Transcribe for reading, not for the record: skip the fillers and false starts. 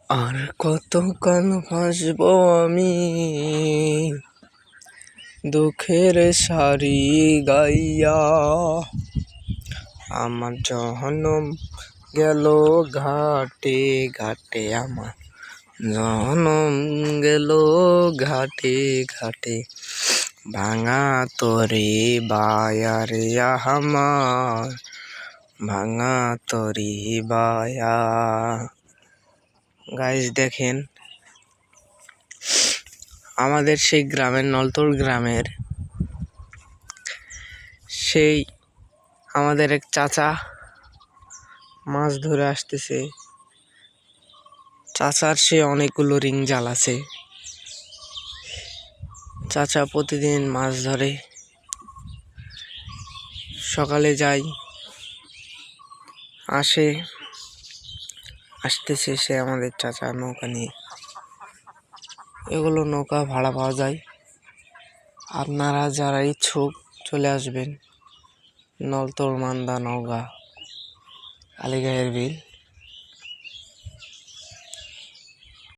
আর কতকাল ভাসবো আমি দুঃখের সারি গাইয়া। আমার জনম গেল ঘাটে ঘাটে, আমার জনম গেল ঘাটে ঘাটে। ভাঙা তরে বায়ারে আমার, ভাঙা তরি বায়া। গাইস দেখেন, আমাদের সেই গ্রামের নলতোড় গ্রামের সেই আমাদের এক চাচা মাছ ধরে আসতেছে। চাচার সে অনেকগুলো রিং জাল আছে। চাচা প্রতিদিন মাছ ধরে, সকালে যায় আসতেছে সে আমাদের চাচা নৌকা নিয়ে। এগুলো নৌকা ভাড়া পাওয়া যায়। আপনারা যারা ইচ্ছুক চলে আসবেন নলতোড় মান্দা নওগাঁ কালীগাঁয়ের বিল।